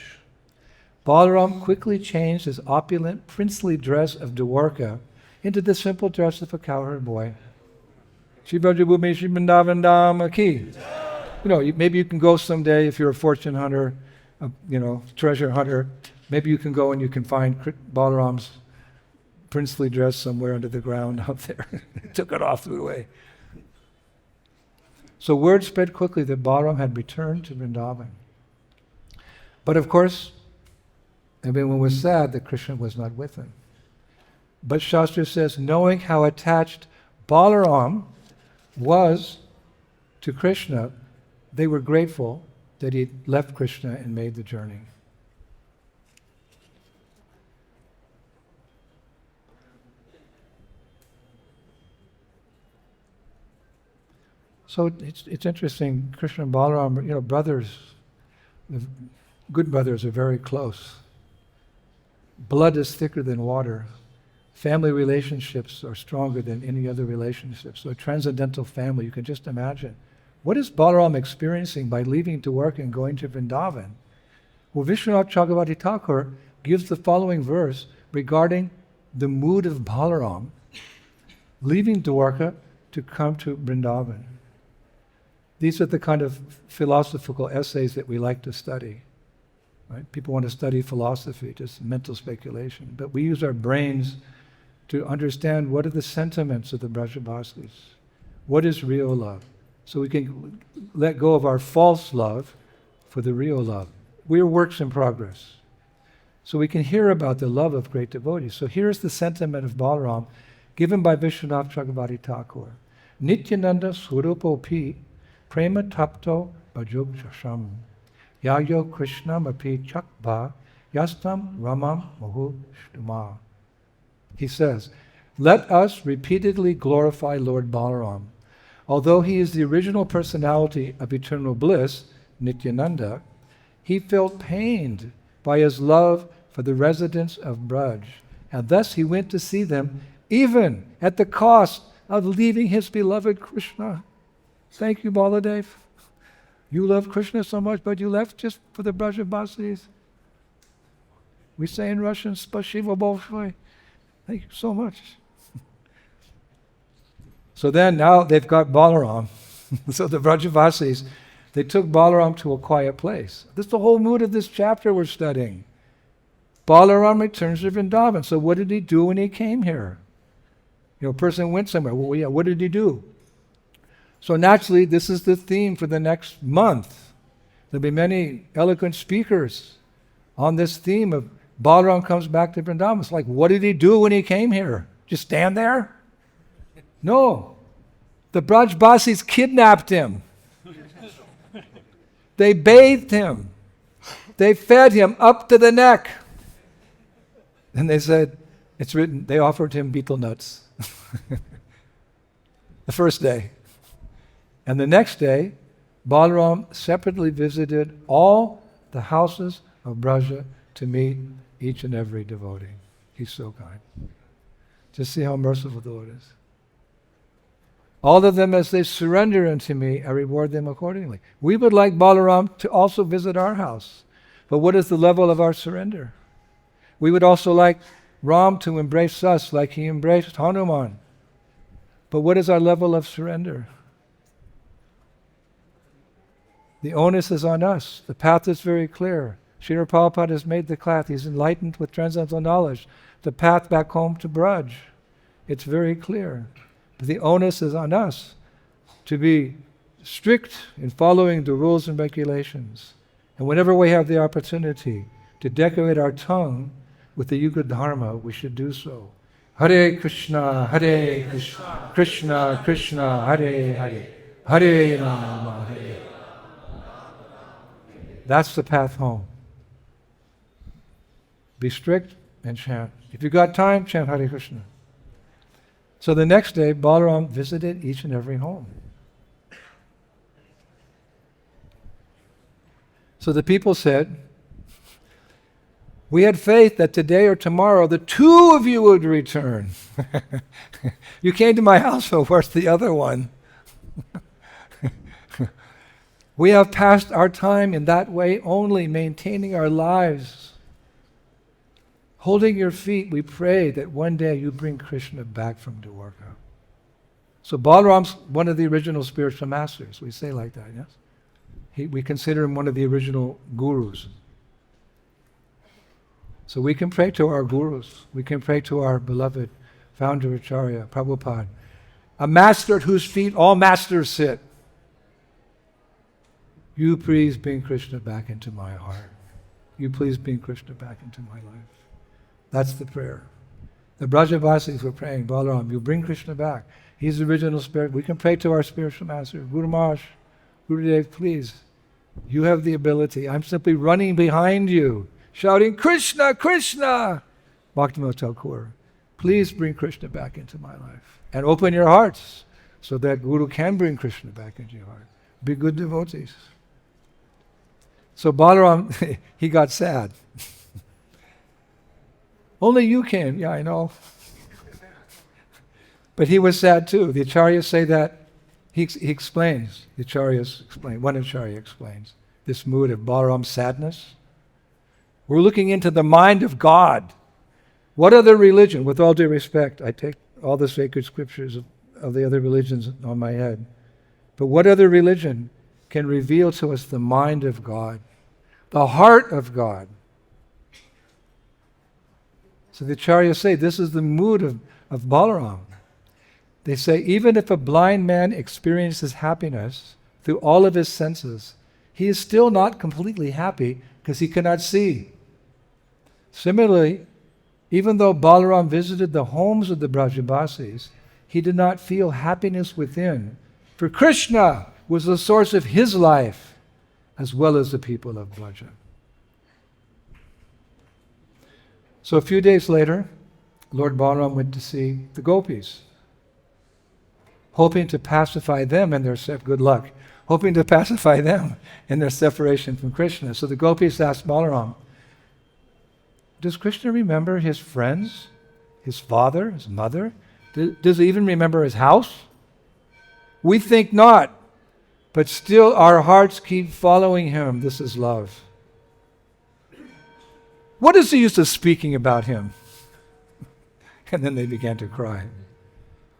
Balaram quickly changed his opulent, princely dress of Dwarka into the simple dress of a cowherd boy. Shri Vrajabhumi Sri Vrindavan Dhama ki. Maybe you can go someday if you're a fortune hunter, treasure hunter. Maybe you can go and you can find Balaram's princely dress somewhere under the ground out there. Took it off, threw it away. So word spread quickly that Balaram had returned to Vrindavan. But of course, everyone was sad that Krishna was not with him. But Shastra says, knowing how attached Balaram was to Krishna, they were grateful that he left Krishna and made the journey. So it's interesting, Krishna and Balaram, brothers, good brothers are very close. Blood is thicker than water. Family relationships are stronger than any other relationships. So a transcendental family, you can just imagine. What is Balaram experiencing by leaving Dwarka and going to Vrindavan? Well, Vishwanath Chakravarti Thakur gives the following verse regarding the mood of Balaram leaving Dwarka to come to Vrindavan. These are the kind of philosophical essays that we like to study. Right? People want to study philosophy, just mental speculation. But we use our brains to understand what are the sentiments of the Brajavasis. What is real love? So we can let go of our false love for the real love. We're works in progress. So we can hear about the love of great devotees. So here's the sentiment of Balaram given by Vishwanath Chakravarti Thakur. Nityananda Swarupopi Prema Tapto Bhajog Shasham Yayo Krishna Mapi Chakba Yastam Ramam Mahu Shtuma. He says, let us repeatedly glorify Lord Balaram. Although he is the original personality of eternal bliss, Nityananda, he felt pained by his love for the residents of Braj, and thus he went to see them, even at the cost of leaving his beloved Krishna. Thank you, Baladev. You love Krishna so much, but you left just for the Brajavasis. We say in Russian, Spasibo Bolshoi. Thank you so much. So then now they've got Balaram. So the Vrajavasis, they took Balaram to a quiet place. This is the whole mood of this chapter we're studying. Balaram returns to Vrindavan. So what did he do when he came here? A person went somewhere. Well, yeah, what did he do? So naturally, this is the theme for the next month. There'll be many eloquent speakers on this theme of Balaram comes back to Vrindavan. It's like, what did he do when he came here? Just stand there? No. The Brajbasis kidnapped him. They bathed him. They fed him up to the neck. And they said, it's written, they offered him betel nuts. The first day. And the next day, Balaram separately visited all the houses of Vraja to meet each and every devotee. He's so kind. Just see how merciful the Lord is. All of them, as they surrender unto me, I reward them accordingly. We would like Balaram to also visit our house. But what is the level of our surrender? We would also like Ram to embrace us like he embraced Hanuman. But what is our level of surrender? The onus is on us. The path is very clear. Srila Prabhupada has made the path. He's enlightened with transcendental knowledge. The path back home to Braj. It's very clear. But the onus is on us to be strict in following the rules and regulations. And whenever we have the opportunity to decorate our tongue with the Yuga Dharma, we should do so. Hare Krishna, Hare Krishna, Krishna Krishna, Hare Hare, Hare Rama, Hare. That's the path home. Be strict and chant. If you got time, chant Hare Krishna. So the next day, Balaram visited each and every home. So the people said, we had faith that today or tomorrow the two of you would return. You came to my house, so where's the other one? We have passed our time in that way only, maintaining our lives. Holding your feet, we pray that one day you bring Krishna back from Dwarka. So Balaram's one of the original spiritual masters. We say like that, yes? We consider him one of the original gurus. So we can pray to our gurus. We can pray to our beloved founder Acharya, Prabhupada, a master at whose feet all masters sit. You please bring Krishna back into my heart. You please bring Krishna back into my life. That's the prayer. The Brajavasis were praying, Balaram, you bring Krishna back. He's the original spirit. We can pray to our spiritual master, Guru Maharaj, Gurudev, please. You have the ability. I'm simply running behind you, shouting, Krishna, Krishna! Bhaktivinoda Thakur, please bring Krishna back into my life. And open your hearts so that Guru can bring Krishna back into your heart. Be good devotees. So Balaram, he got sad. Only you can. Yeah, I know. But he was sad too. The acharyas say that. He explains. The acharyas explain. One acharya explains this mood of Balaram's sadness. We're looking into the mind of God. What other religion, with all due respect, I take all the sacred scriptures of the other religions on my head, but what other religion can reveal to us the mind of God, the heart of God? So the acharyas say this is the mood of Balaram. They say even if a blind man experiences happiness through all of his senses, he is still not completely happy because he cannot see. Similarly, even though Balaram visited the homes of the Brajabasis, he did not feel happiness within, for Krishna was the source of his life as well as the people of Vraja. So a few days later, Lord Balaram went to see the gopis, hoping to pacify them in their good luck, hoping to pacify them in their separation from Krishna. So the gopis asked Balaram, does Krishna remember his friends, his father, his mother? Does he even remember his house? We think not, but still our hearts keep following him. This is love. What is the use of speaking about him? And then they began to cry.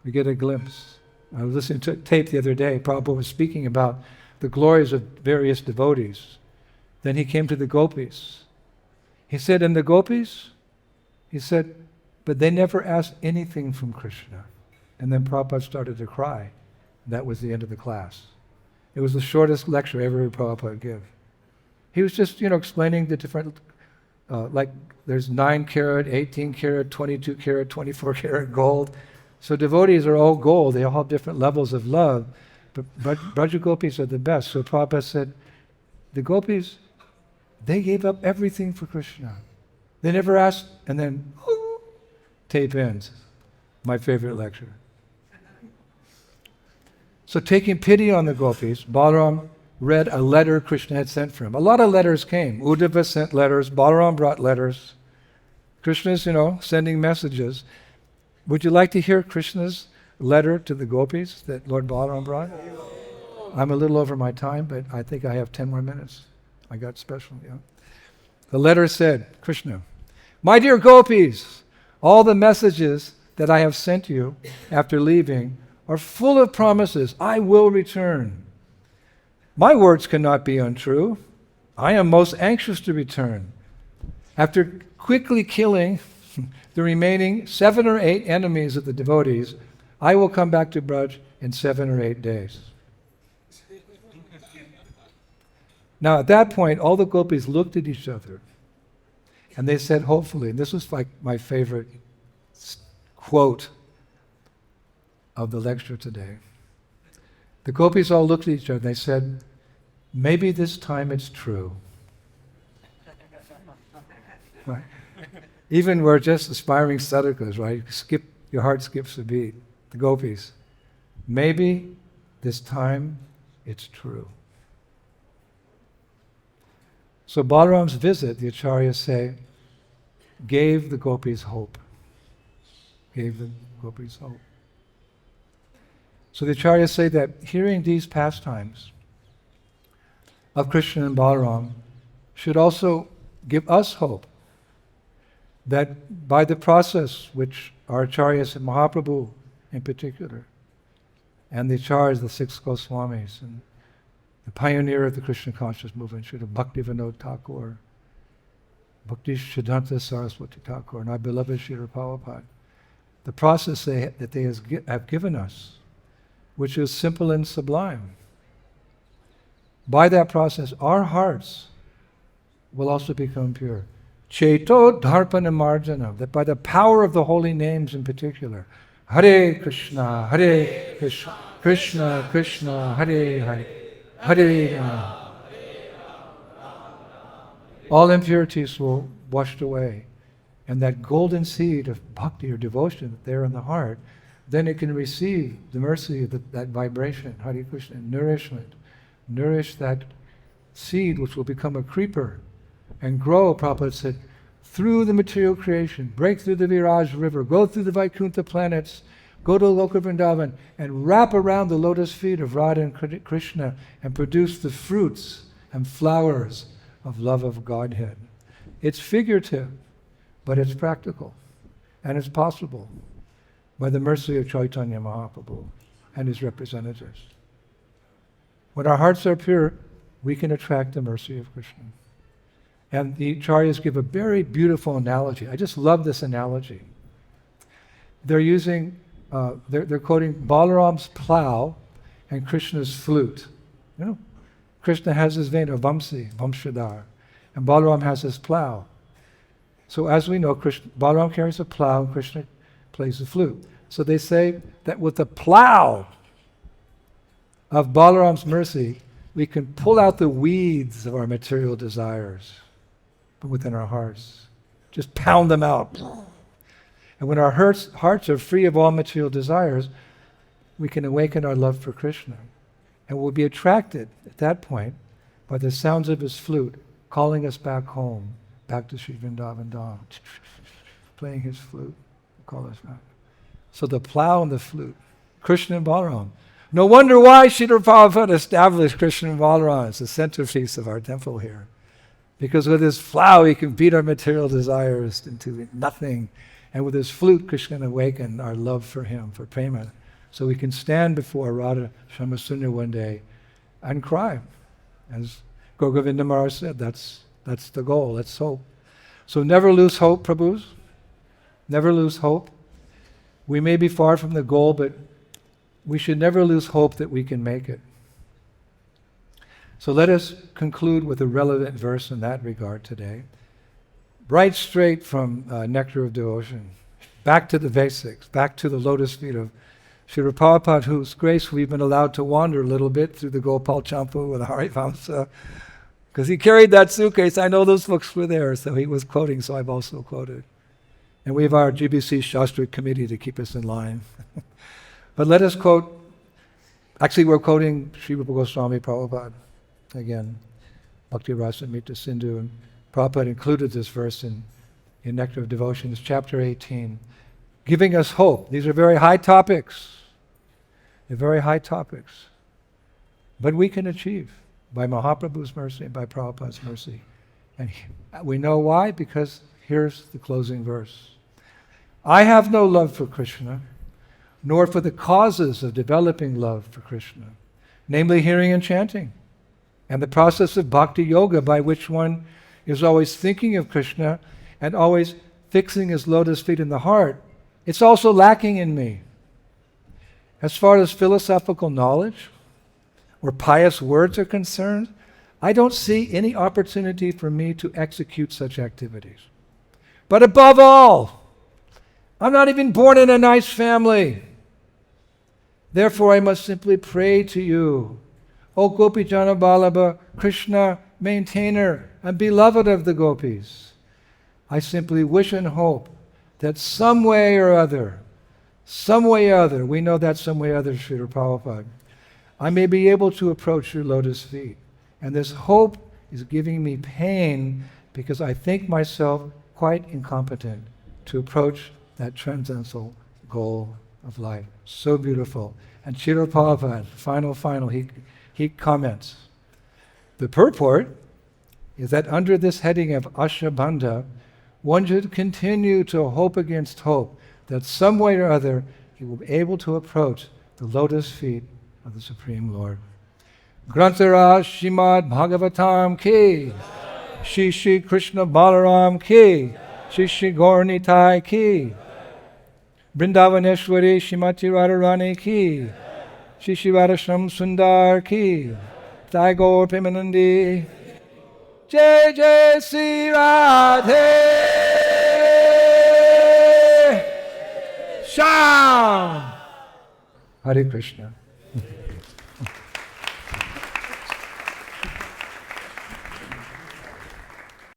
We get a glimpse. I was listening to a tape the other day. Prabhupada was speaking about the glories of various devotees. Then he came to the gopis. He said, and the gopis? He said, but they never asked anything from Krishna. And then Prabhupada started to cry. That was the end of the class. It was the shortest lecture ever heard Prabhupada give. He was just, explaining the different, like there's 9 karat, 18 karat, 22 karat, 24 karat gold. So devotees are all gold. They all have different levels of love. But Braja gopis are the best. So Prabhupada said, the gopis, they gave up everything for Krishna. They never asked, and then tape ends. My favorite lecture. So taking pity on the gopis, Balaram read a letter Krishna had sent for him. A lot of letters came. Uddhava sent letters. Balaram brought letters. Krishna's, sending messages. Would you like to hear Krishna's letter to the gopis that Lord Balaram brought? I'm a little over my time, but I think I have 10 more minutes. I got special, The letter said, Krishna, my dear gopis, all the messages that I have sent you after leaving are full of promises. I will return. My words cannot be untrue. I am most anxious to return. After quickly killing the remaining 7 or 8 enemies of the devotees, I will come back to Braj in 7 or 8 days. Now at that point, all the gopis looked at each other and they said, hopefully, and this was like my favorite quote of the lecture today. The gopis all looked at each other and they said, maybe this time it's true. Right? Even we're just aspiring sadhakas, right? Your heart skips a beat. The gopis. Maybe this time it's true. So Balaram's visit, the acharyas say, gave the gopis hope. Gave the gopis hope. So the acharyas say that hearing these pastimes of Krishna and Balaram should also give us hope that by the process which our acharyas and Mahaprabhu in particular, and the acharyas, the 6 Goswamis, and the pioneer of the Krishna conscious movement, Srila Bhaktivinoda Thakur, Bhakti Siddhanta Saraswati Thakur, and our beloved Srila Prabhupada, the process that they have given us, which is simple and sublime. By that process, our hearts will also become pure. Cheto dharpana marjana, that by the power of the holy names in particular, Hare Krishna, Krishna Krishna, Hare Hare, Hare Rama. All impurities will washed away. And that golden seed of bhakti or devotion there in the heart, then it can receive the mercy of that vibration, Hare Krishna, nourishment. Nourish that seed which will become a creeper and grow, Prabhupada said, through the material creation, break through the Viraj river, go through the Vaikuntha planets, go to Loka Vrindavan, and wrap around the lotus feet of Radha and Krishna and produce the fruits and flowers of love of Godhead. It's figurative, but it's practical, and it's possible by the mercy of Chaitanya Mahaprabhu and his representatives. When our hearts are pure, we can attract the mercy of Krishna. And the acharyas give a very beautiful analogy. I just love this analogy. They're using, they're quoting Balaram's plow and Krishna's flute. Krishna has his vein of Vamshadhar, and Balaram has his plow. So as we know, Balaram carries a plow and Krishna plays the flute. So they say that with the plow of Balaram's mercy, we can pull out the weeds of our material desires from within our hearts. Just pound them out. And when our hearts are free of all material desires, we can awaken our love for Krishna. And we'll be attracted at that point by the sounds of his flute calling us back home, back to Sri Vrindavan Dham, playing his flute, call us back. So the plow and the flute, Krishna and Balaram. No wonder why Srila Prabhupada established Krishna and Balaram as the centerpiece of our temple here. Because with his plow he can beat our material desires into nothing. And with his flute, Krishna can awaken our love for him, for prema. So we can stand before Radha Shamasundar one day and cry. As Gogovinda Maharaj said, that's the goal, let's hope. So never lose hope, Prabhus. Never lose hope. We may be far from the goal, but we should never lose hope that we can make it. So let us conclude with a relevant verse in that regard today. Right straight from Nectar of Devotion, back to the basics, back to the lotus feet of Srila Prabhupada, whose grace we've been allowed to wander a little bit through the Gopal Champu with Harivamsa, because he carried that suitcase. I know those books were there, so he was quoting, so I've also quoted. And we have our GBC Shastra committee to keep us in line. But let us quote, actually we're quoting Sri Rupa Goswami Prabhupada again, Bhakti Rasamrita Sindhu, and Prabhupada included this verse in Nectar of Devotion. It's chapter 18, giving us hope. These are very high topics. They're very high topics. But we can achieve by Mahaprabhu's mercy and by Prabhupada's mercy. And we know why, because here's the closing verse. I have no love for Krishna, nor for the causes of developing love for Krishna, namely hearing and chanting, and the process of bhakti yoga by which one is always thinking of Krishna and always fixing his lotus feet in the heart. It's also lacking in me. As far as philosophical knowledge or pious words are concerned, I don't see any opportunity for me to execute such activities. But above all, I'm not even born in a nice family. Therefore, I must simply pray to you, O Gopijana Vallabha, Krishna, maintainer and beloved of the gopis. I simply wish and hope that some way or other, we know that some way or other, Srila Prabhupada, I may be able to approach your lotus feet. And this hope is giving me pain because I think myself quite incompetent to approach that transcendental goal of life. So beautiful. And Srila Prabhupada, final, he comments, the purport is that under this heading of Ashabandha, one should continue to hope against hope that some way or other he will be able to approach the lotus feet of the Supreme Lord. Granthara Srimad Bhagavatam ki, Shri Krishna Balaram ki, Shri Gauranitai ki, Vrindavaneshwari Shrimati Radharani ki, Shri Radhasham Sundar ki, Tagore Premanandi, Jai Jai Sri Radhe Shyam. Hare Krishna.